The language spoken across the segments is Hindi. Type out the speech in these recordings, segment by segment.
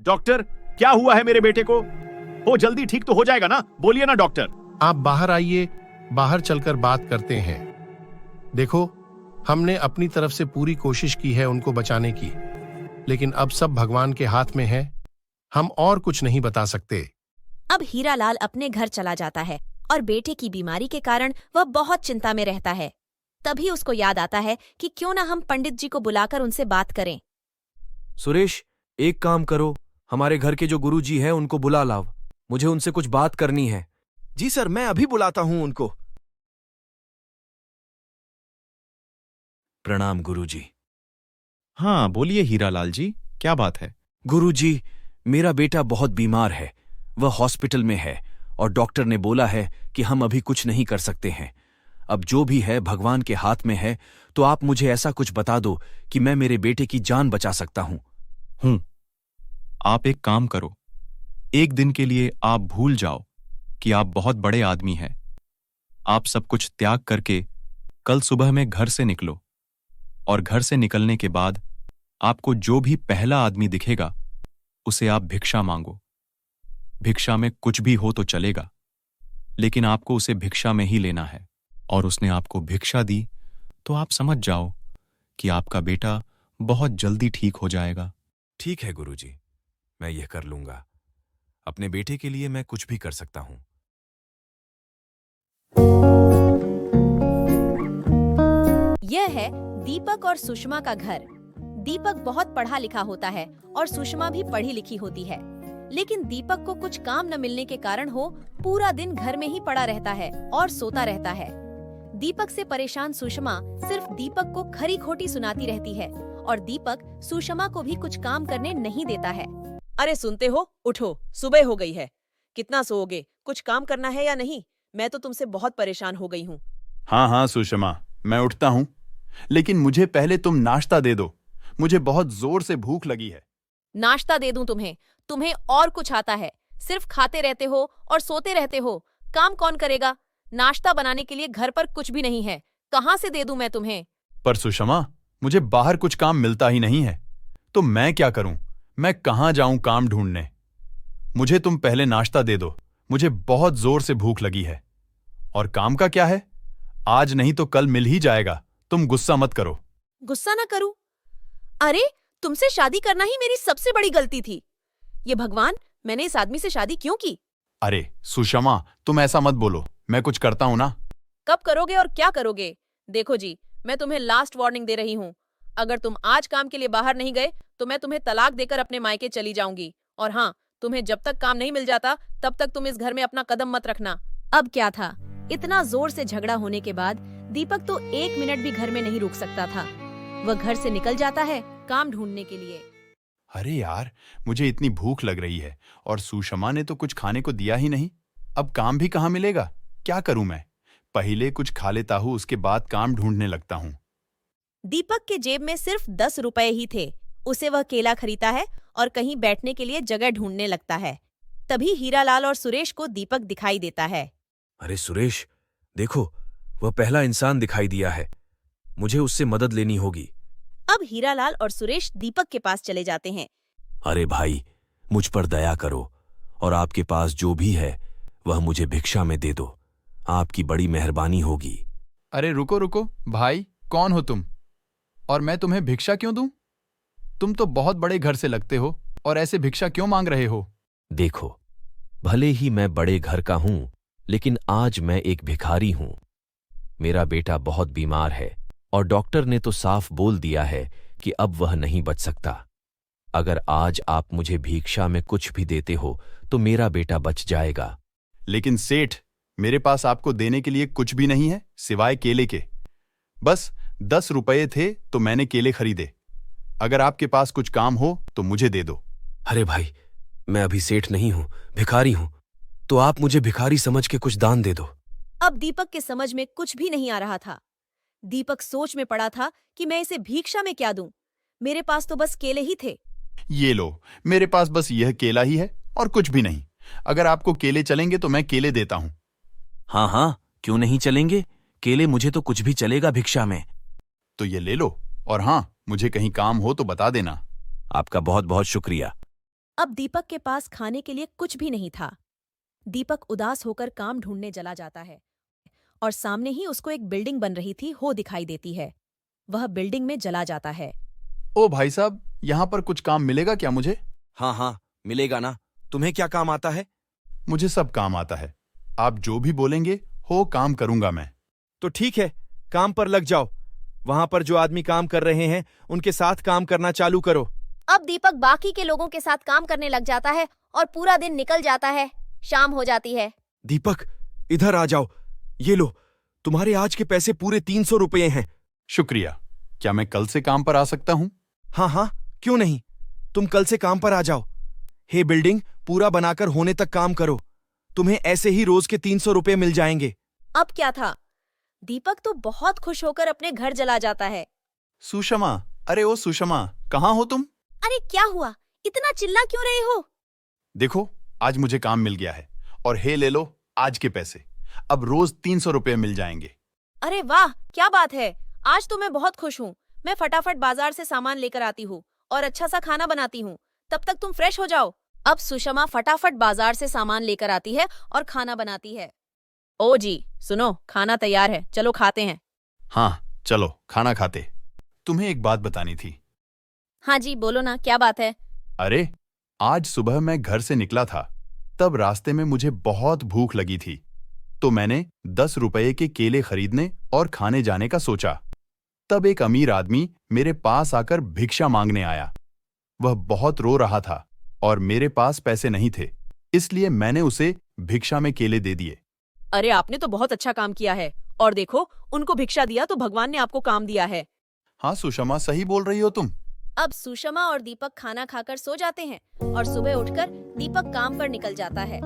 डॉक्टर, क्या हुआ है मेरे बेटे को? हो जल्दी ठीक तो हो जाएगा ना? बोलिए ना डॉक्टर। आप बाहर आइए, बाहर चलकर बात करते हैं। देखो, हमने अपनी तरफ से पूरी कोशिश की है उनको बचाने की, लेकिन अब सब भगवान के हाथ में है। हम और कुछ नहीं बता सकते। अब हीरालाल अपने घर चला जाता है और बेटे की बीमारी के कारण वह बहुत चिंता में रहता है। तभी उसको याद आता है कि क्यों ना हम पंडित जी को बुलाकर उनसे बात करें। सुरेश, एक काम करो, हमारे घर के जो गुरुजी हैं उनको बुला लाओ। मुझे उनसे कुछ बात करनी है। जी सर, मैं अभी बुलाता हूं उनको। प्रणाम गुरुजी। हाँ बोलिए हीरालाल जी, क्या बात है? गुरुजी, मेरा बेटा बहुत बीमार है। वह हॉस्पिटल में है और डॉक्टर ने बोला है कि हम अभी कुछ नहीं कर सकते हैं। अब जो भी है भगवान के हाथ में है, तो आप मुझे ऐसा कुछ बता दो कि मैं मेरे बेटे की जान बचा सकता हूं। आप एक काम करो, एक दिन के लिए आप भूल जाओ कि आप बहुत बड़े आदमी हैं। आप सब कुछ त्याग करके कल सुबह में घर से निकलो, और घर से निकलने के बाद आपको जो भी पहला आदमी दिखेगा उसे आप भिक्षा मांगो। भिक्षा में कुछ भी हो तो चलेगा, लेकिन आपको उसे भिक्षा में ही लेना है। और उसने आपको भिक्षा दी तो आप समझ जाओ कि आपका बेटा बहुत जल्दी ठीक हो जाएगा। ठीक है गुरुजी, मैं यह कर लूंगा। अपने बेटे के लिए मैं कुछ भी कर सकता हूं। यह है दीपक और सुषमा का घर। दीपक बहुत पढ़ा लिखा होता है और सुषमा भी पढ़ी लिखी होती है, लेकिन दीपक को कुछ काम न मिलने के कारण वो पूरा दिन घर में ही पड़ा रहता है और सोता रहता है। दीपक से परेशान सुषमा सिर्फ दीपक को खरी खोटी सुनाती रहती है और दीपक सुषमा को भी कुछ काम करने नहीं देता है। अरे सुनते हो, उठो, सुबह हो गई है। कितना सोओगे? कुछ काम करना है या नहीं? मैं तो तुमसे बहुत परेशान हो गई हूँ। हाँ हाँ सुषमा, मैं उठता हूँ, लेकिन मुझे पहले तुम नाश्ता दे दो। मुझे बहुत जोर से भूख लगी है। नाश्ता दे दूं तुम्हें? तुम्हें और कुछ आता है? सिर्फ खाते रहते हो और सोते रहते हो। काम कौन करेगा? नाश्ता बनाने के लिए घर पर कुछ भी नहीं है। कहाँ से दे दूं मैं तुम्हें? पर सुषमा, मुझे बाहर कुछ काम मिलता ही नहीं है, तो मैं क्या करूं? मैं कहाँ जाऊं काम ढूंढने? मुझे तुम पहले नाश्ता दे दो, मुझे बहुत जोर से भूख लगी है। और काम का क्या है? आज नहीं तो कल मिल ही जाएगा। तुम गुस्सा मत करो। गुस्सा ना करूं? अरे, तुमसे शादी करना ही मेरी सबसे बड़ी गलती थी। ये भगवान, मैंने इस आदमी से शादी क्यों की? अरे सुषमा, तुम ऐसा मत बोलो, मैं कुछ करता हूं ना। कब करोगे और क्या करोगे? देखो जी, मैं तुम्हें लास्ट वार्निंग दे रही हूँ। अगर तुम आज काम के लिए बाहर नहीं गए तो मैं तुम्हें तलाक देकर अपने मायके चली जाऊंगी। और हाँ, तुम्हें जब तक काम नहीं मिल जाता तब तक तुम इस घर में अपना कदम मत रखना। अब क्या था, इतना जोर से झगड़ा होने के बाद दीपक तो 1 मिनट भी घर में नहीं रुक सकता था। वह घर से निकल जाता है काम ढूंढने के लिए। अरे यार, मुझे इतनी भूख लग रही है और सुषमा ने तो कुछ खाने को दिया ही नहीं। अब काम भी कहाँ मिलेगा? क्या करूं मैं? पहले कुछ खा लेता हूँ, उसके बाद काम ढूंढने लगता हूँ। दीपक के जेब में सिर्फ 10 रुपए ही थे। उसे वह केला खरीदता है और कहीं बैठने के लिए जगह ढूंढने लगता है। तभी हीरालाल और सुरेश को दीपक दिखाई देता है। अरे सुरेश, देखो, वह पहला इंसान दिखाई दिया है। मुझे उससे मदद लेनी होगी। अब हीरालाल और सुरेश दीपक के पास चले जाते हैं। अरे भाई, मुझ पर दया करो और आपके पास जो भी है वह मुझे भिक्षा में दे दो। आपकी बड़ी मेहरबानी होगी। अरे रुको रुको भाई, कौन हो तुम? और मैं तुम्हें भिक्षा क्यों दूं? तुम तो बहुत बड़े घर से लगते हो और ऐसे भिक्षा क्यों मांग रहे हो? देखो, भले ही मैं बड़े घर का हूं, लेकिन आज मैं एक भिखारी हूं। मेरा बेटा बहुत बीमार है और डॉक्टर ने तो साफ बोल दिया है कि अब वह नहीं बच सकता। अगर आज आप मुझे भिक्षा में कुछ भी देते हो तो मेरा बेटा बच जाएगा। लेकिन सेठ, मेरे पास आपको देने के लिए कुछ भी नहीं है सिवाय केले के। बस 10 रुपये थे तो मैंने केले खरीदे। अगर आपके पास कुछ काम हो तो मुझे दे दो। अरे भाई, मैं अभी सेठ नहीं हूं, भिखारी हूं, तो आप मुझे भिखारी समझ के कुछ दान दे दो। अब दीपक के समझ में कुछ भी नहीं आ रहा था। दीपक सोच में पड़ा था कि मैं इसे भिक्षा में क्या दूं? मेरे पास तो बस केले ही थे। ये लो, मेरे पास बस यह केला ही है और कुछ भी नहीं। अगर आपको केले चलेंगे तो मैं केले देता हूं। हाँ हाँ, क्यों नहीं चलेंगे? केले मुझे तो कुछ भी चलेगा भिक्षा में। तो ये ले लो, और हाँ, मुझे कहीं काम हो तो बता देना। आपका बहुत बहुत शुक्रिया। अब दीपक के पास खाने के लिए कुछ भी नहीं था। दीपक उदास होकर काम ढूंढने चला जाता है और सामने ही उसको एक बिल्डिंग बन रही थी हो दिखाई देती है। वह बिल्डिंग में चला जाता है। ओ भाई साहब, यहाँ पर कुछ काम मिलेगा क्या मुझे? हाँ हाँ, मिलेगा ना। तुम्हें क्या काम आता है? मुझे सब काम आता है। आप जो भी बोलेंगे हो काम करूंगा मैं। तो ठीक है, काम पर लग जाओ। वहां पर जो आदमी काम कर रहे हैं उनके साथ काम करना चालू करो। अब दीपक बाकी के लोगों के साथ काम करने लग जाता है और पूरा दिन निकल जाता है। शाम हो जाती है। दीपक, इधर आ जाओ। ये लो, तुम्हारे आज के पैसे पूरे 300 रुपये हैं। शुक्रिया। क्या मैं कल से काम पर आ सकता हूँ? हाँ हाँ, क्यों नहीं। तुम कल से काम पर आ जाओ। हे बिल्डिंग पूरा बनाकर होने तक काम करो। तुम्हें ऐसे ही रोज के 300 रुपये मिल जाएंगे। अब क्या था, दीपक तो बहुत खुश होकर अपने घर चला जाता है। सुषमा, अरे ओ सुषमा, कहाँ हो तुम? अरे क्या हुआ, इतना चिल्ला क्यों रहे हो? देखो, आज मुझे काम मिल गया है और हे ले लो आज के पैसे। अब रोज 300 रुपये मिल जाएंगे। अरे वाह, क्या बात है। आज तो मैं बहुत खुश हूँ। मैं फटाफट बाजार से सामान लेकर आती हूँ और अच्छा सा खाना बनाती हूँ। तब तक तुम फ्रेश हो जाओ। अब सुषमा फटाफट बाजार से सामान लेकर आती है और खाना बनाती है। ओ जी सुनो, खाना तैयार है, चलो खाते हैं। हाँ चलो खाना खाते। तुम्हें एक बात बतानी थी। हाँ जी बोलो ना, क्या बात है? अरे आज सुबह मैं घर से निकला था, तब रास्ते में मुझे बहुत भूख लगी थी, तो मैंने 10 रुपये के केले खरीदने और खाने जाने का सोचा। तब एक अमीर आदमी मेरे पास आकर भिक्षा मांगने आया। वह बहुत रो रहा था और मेरे पास पैसे नहीं थे, इसलिए मैंने उसे भिक्षा में केले दे दिए। अरे आपने तो बहुत अच्छा काम किया है। और देखो, उनको भिक्षा दिया तो भगवान ने आपको काम दिया है। हाँ सुषमा, सही बोल रही हो तुम। अब सुषमा और दीपक खाना खाकर सो जाते हैं और सुबह उठकर दीपक काम पर निकल जाता है।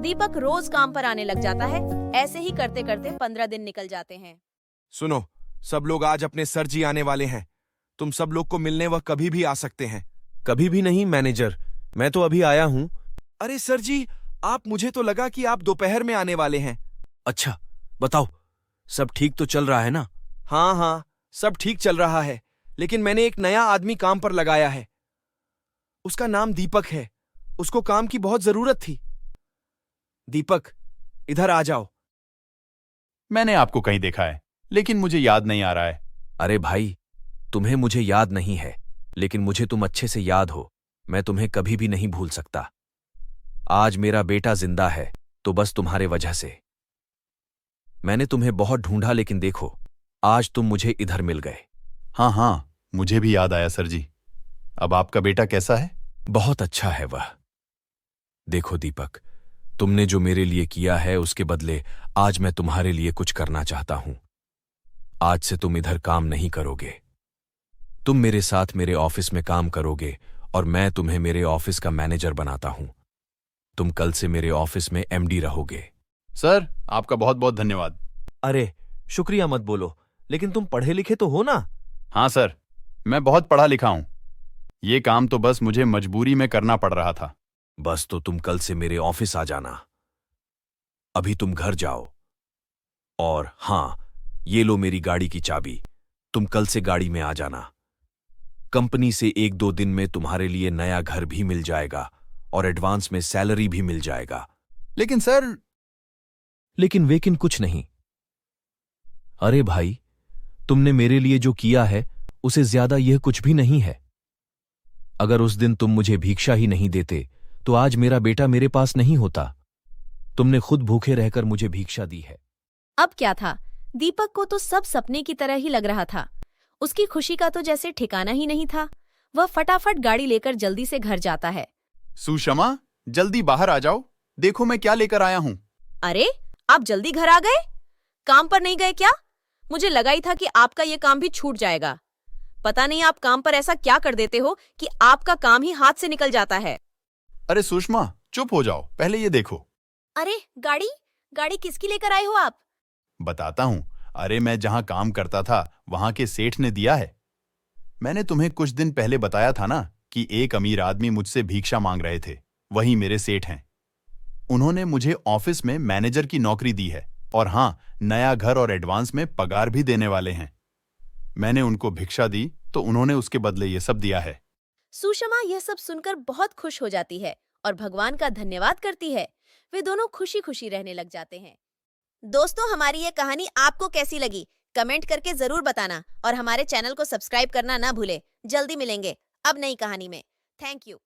दीपक रोज काम पर आने लग जाता है। ऐसे ही करते करते 15 दिन निकल जाते हैं। सुनो, सब लोग आज अपने सर जी आने वाले हैं। तुम सब लोग को मिलने वह कभी भी आ सकते हैं। कभी भी नहीं मैनेजर, मैं तो अभी आया हूँ। अरे सर जी, आप, मुझे तो लगा कि आप दोपहर में आने वाले हैं। अच्छा बताओ, सब ठीक तो चल रहा है ना? हाँ हाँ, सब ठीक चल रहा है, लेकिन मैंने एक नया आदमी काम पर लगाया है। उसका नाम दीपक है। उसको काम की बहुत जरूरत थी। दीपक, इधर आ जाओ। मैंने आपको कहीं देखा है, लेकिन मुझे याद नहीं आ रहा है। अरे भाई, तुम्हें मुझे याद नहीं है, लेकिन मुझे तुम अच्छे से याद हो। मैं तुम्हें कभी भी नहीं भूल सकता। आज मेरा बेटा जिंदा है तो बस तुम्हारे वजह से। मैंने तुम्हें बहुत ढूंढा, लेकिन देखो, आज तुम मुझे इधर मिल गए। हाँ हाँ, मुझे भी याद आया सर जी। अब आपका बेटा कैसा है? बहुत अच्छा है वह। देखो दीपक, तुमने जो मेरे लिए किया है उसके बदले आज मैं तुम्हारे लिए कुछ करना चाहता हूं। आज से तुम इधर काम नहीं करोगे। तुम मेरे साथ मेरे ऑफिस में काम करोगे और मैं तुम्हें मेरे ऑफिस का मैनेजर बनाता हूं। तुम कल से मेरे ऑफिस में एमडी रहोगे। सर, आपका बहुत बहुत धन्यवाद। अरे शुक्रिया मत बोलो, लेकिन तुम पढ़े लिखे तो हो ना? हाँ सर, मैं बहुत पढ़ा लिखा हूं। ये काम तो बस मुझे मजबूरी में करना पड़ रहा था। बस तो तुम कल से मेरे ऑफिस आ जाना। अभी तुम घर जाओ। और हां, ये लो मेरी गाड़ी की चाबी। तुम कल से गाड़ी में आ जाना। कंपनी से 1-2 दिन में तुम्हारे लिए नया घर भी मिल जाएगा और एडवांस में सैलरी भी मिल जाएगा। लेकिन सर। लेकिन कुछ नहीं। अरे भाई, तुमने मेरे लिए जो किया है उसे ज्यादा यह कुछ भी नहीं है। अगर उस दिन तुम मुझे भिक्षा ही नहीं देते तो आज मेरा बेटा मेरे पास नहीं होता। तुमने खुद भूखे रहकर मुझे भिक्षा दी है। अब क्या था, दीपक को तो सब सपने की तरह ही लग रहा था। उसकी खुशी का तो जैसे ठिकाना ही नहीं था। वह फटाफट गाड़ी लेकर जल्दी से घर जाता है। सुषमा, जल्दी बाहर आ जाओ, देखो मैं क्या लेकर आया हूं। अरे आप जल्दी घर आ गए? काम पर नहीं गए क्या? मुझे लगा ही था कि आपका ये काम भी छूट जाएगा। पता नहीं आप काम पर ऐसा क्या कर देते हो कि आपका काम ही हाथ से निकल जाता है। अरे सुषमा, चुप हो जाओ, पहले ये देखो। अरे गाड़ी किसकी लेकर आए हो आप? बताता हूं। अरे मैं जहां काम करता था वहां के सेठ ने दिया है। मैंने तुम्हें कुछ दिन पहले बताया था ना कि एक अमीर आदमी मुझसे भिक्षा मांग रहे थे। वही मेरे सेठ हैं। उन्होंने मुझे ऑफिस में मैनेजर की नौकरी दी है और हां, नया घर और एडवांस में पगार भी देने वाले हैं। मैंने उनको भिक्षा दी तो उन्होंने उसके बदले ये सब दिया है। सुषमा यह सब सुनकर बहुत खुश हो जाती है और भगवान का धन्यवाद करती है। वे दोनों खुशी खुशी रहने लग जाते हैं। दोस्तों, हमारी ये कहानी आपको कैसी लगी कमेंट करके जरूर बताना और हमारे चैनल को सब्सक्राइब करना ना भूले। जल्दी मिलेंगे अब नई कहानी में। Thank you.